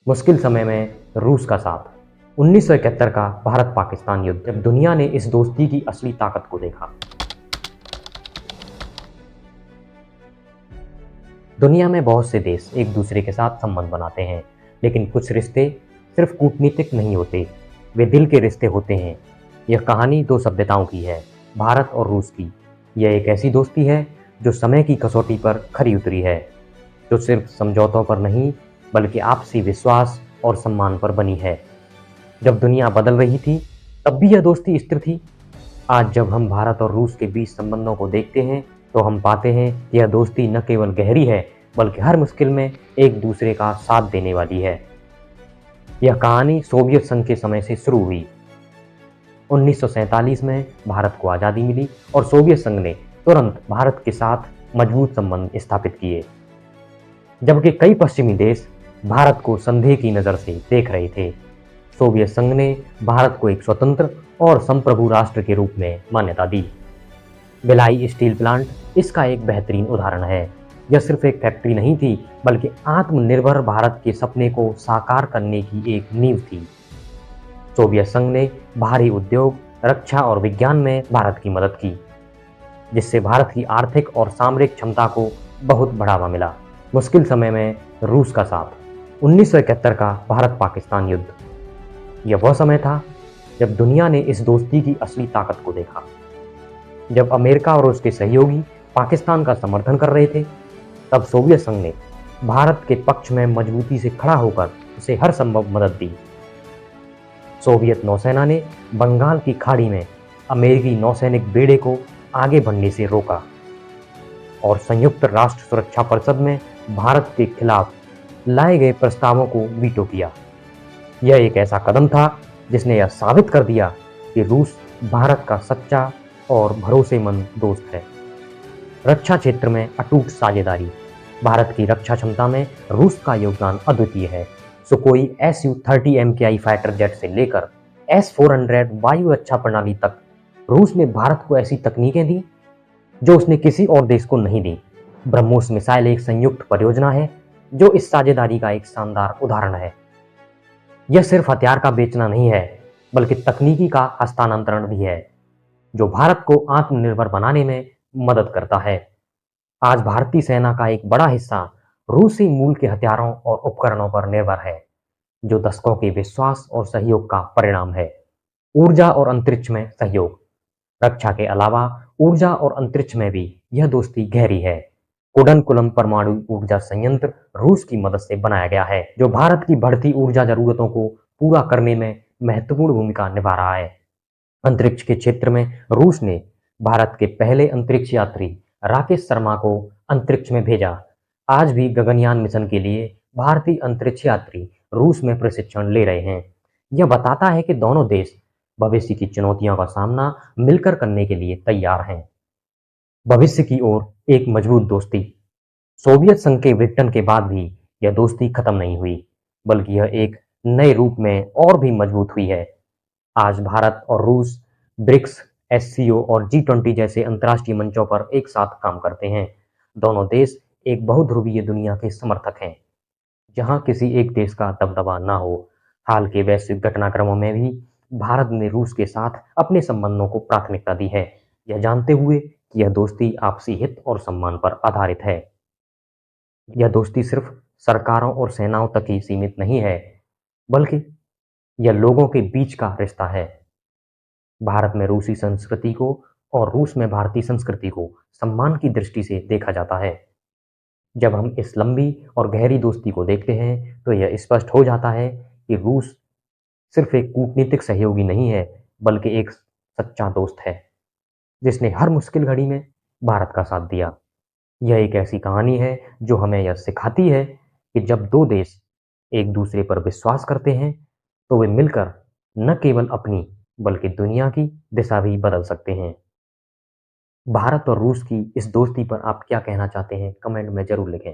मुश्किल समय में रूस का साथ। 1971 का भारत पाकिस्तान युद्ध, जब दुनिया ने इस दोस्ती की असली ताकत को देखा। दुनिया में बहुत से देश एक दूसरे के साथ संबंध बनाते हैं, लेकिन कुछ रिश्ते सिर्फ कूटनीतिक नहीं होते, वे दिल के रिश्ते होते हैं। यह कहानी दो सभ्यताओं की है, भारत और रूस की। यह एक ऐसी दोस्ती है जो समय की कसौटी पर खरी उतरी है, जो सिर्फ समझौतों पर नहीं बल्कि आपसी विश्वास और सम्मान पर बनी है। जब दुनिया बदल रही थी, तब भी यह दोस्ती स्थिर थी। आज जब हम भारत और रूस के बीच संबंधों को देखते हैं, तो हम पाते हैं कि यह दोस्ती न केवल गहरी है, बल्कि हर मुश्किल में एक दूसरे का साथ देने वाली है। यह कहानी सोवियत संघ के समय से शुरू हुई। 1947 में भारत को आज़ादी मिली और सोवियत संघ ने तुरंत भारत के साथ मजबूत संबंध स्थापित किए, जबकि कई पश्चिमी देश भारत को संदेह की नज़र से देख रहे थे। सोवियत संघ ने भारत को एक स्वतंत्र और संप्रभु राष्ट्र के रूप में मान्यता दी। भिलाई स्टील प्लांट इसका एक बेहतरीन उदाहरण है। यह सिर्फ एक फैक्ट्री नहीं थी, बल्कि आत्मनिर्भर भारत के सपने को साकार करने की एक नींव थी। सोवियत संघ ने भारी उद्योग, रक्षा और विज्ञान में भारत की मदद की, जिससे भारत की आर्थिक और सामरिक क्षमता को बहुत बढ़ावा मिला। मुश्किल समय में रूस का साथ। 1971 का भारत पाकिस्तान युद्ध, यह वह समय था जब दुनिया ने इस दोस्ती की असली ताकत को देखा। जब अमेरिका और उसके सहयोगी पाकिस्तान का समर्थन कर रहे थे, तब सोवियत संघ ने भारत के पक्ष में मजबूती से खड़ा होकर उसे हर संभव मदद दी। सोवियत नौसेना ने बंगाल की खाड़ी में अमेरिकी नौसैनिक बेड़े को आगे बढ़ने से रोका और संयुक्त राष्ट्र सुरक्षा परिषद में भारत के खिलाफ लाए गए प्रस्तावों को वीटो किया। यह एक ऐसा कदम था जिसने यह साबित कर दिया कि रूस भारत का सच्चा और भरोसेमंद दोस्त है। रक्षा क्षेत्र में अटूट साझेदारी। भारत की रक्षा क्षमता में रूस का योगदान अद्वितीय है। सुकोई Su-30 MKI फाइटर जेट से लेकर S-400 वायु रक्षा प्रणाली तक, रूस ने भारत को ऐसी तकनीकें दी जो उसने किसी और देश को नहीं दी। ब्रह्मोस मिसाइल एक संयुक्त परियोजना है जो इस साझेदारी का एक शानदार उदाहरण है। यह सिर्फ हथियार का बेचना नहीं है, बल्कि तकनीकी का हस्तांतरण भी है, जो भारत को आत्मनिर्भर बनाने में मदद करता है। आज भारतीय सेना का एक बड़ा हिस्सा रूसी मूल के हथियारों और उपकरणों पर निर्भर है, जो दशकों के विश्वास और सहयोग का परिणाम है। ऊर्जा और अंतरिक्ष में सहयोग। रक्षा के अलावा ऊर्जा और अंतरिक्ष में भी यह दोस्ती गहरी है। कुडनकुलम परमाणु ऊर्जा संयंत्र रूस की मदद से बनाया गया है, जो भारत की बढ़ती ऊर्जा जरूरतों को पूरा करने में महत्वपूर्ण भूमिका निभा रहा है। अंतरिक्ष के क्षेत्र में रूस ने भारत के पहले अंतरिक्ष यात्री राकेश शर्मा को अंतरिक्ष में भेजा। आज भी गगनयान मिशन के लिए भारतीय अंतरिक्ष यात्री रूस में प्रशिक्षण ले रहे हैं। यह बताता है कि दोनों देश भविष्य की चुनौतियों का सामना मिलकर करने के लिए तैयार हैं। भविष्य की ओर एक मजबूत दोस्ती। सोवियत संघ के विघटन के बाद भी यह दोस्ती खत्म नहीं हुई, बल्कि यह एक नए रूप में और भी मजबूत हुई है। आज भारत और रूस ब्रिक्स, SCO और G20 जैसे अंतर्राष्ट्रीय मंचों पर एक साथ काम करते हैं। दोनों देश एक बहुध्रुवीय दुनिया के समर्थक हैं, जहां किसी एक देश का दबदबा ना हो। हाल के वैश्विक घटनाक्रमों में भी भारत ने रूस के साथ अपने संबंधों को प्राथमिकता दी है, यह जानते हुए कि यह दोस्ती आपसी हित और सम्मान पर आधारित है। यह दोस्ती सिर्फ सरकारों और सेनाओं तक ही सीमित नहीं है, बल्कि यह लोगों के बीच का रिश्ता है। भारत में रूसी संस्कृति को और रूस में भारतीय संस्कृति को सम्मान की दृष्टि से देखा जाता है। जब हम इस लंबी और गहरी दोस्ती को देखते हैं, तो यह स्पष्ट हो जाता है कि रूस सिर्फ एक कूटनीतिक सहयोगी नहीं है, बल्कि एक सच्चा दोस्त है, जिसने हर मुश्किल घड़ी में भारत का साथ दिया। यह एक ऐसी कहानी है जो हमें यह सिखाती है कि जब दो देश एक दूसरे पर विश्वास करते हैं, तो वे मिलकर न केवल अपनी बल्कि दुनिया की दिशा भी बदल सकते हैं। भारत और रूस की इस दोस्ती पर आप क्या कहना चाहते हैं? कमेंट में जरूर लिखें।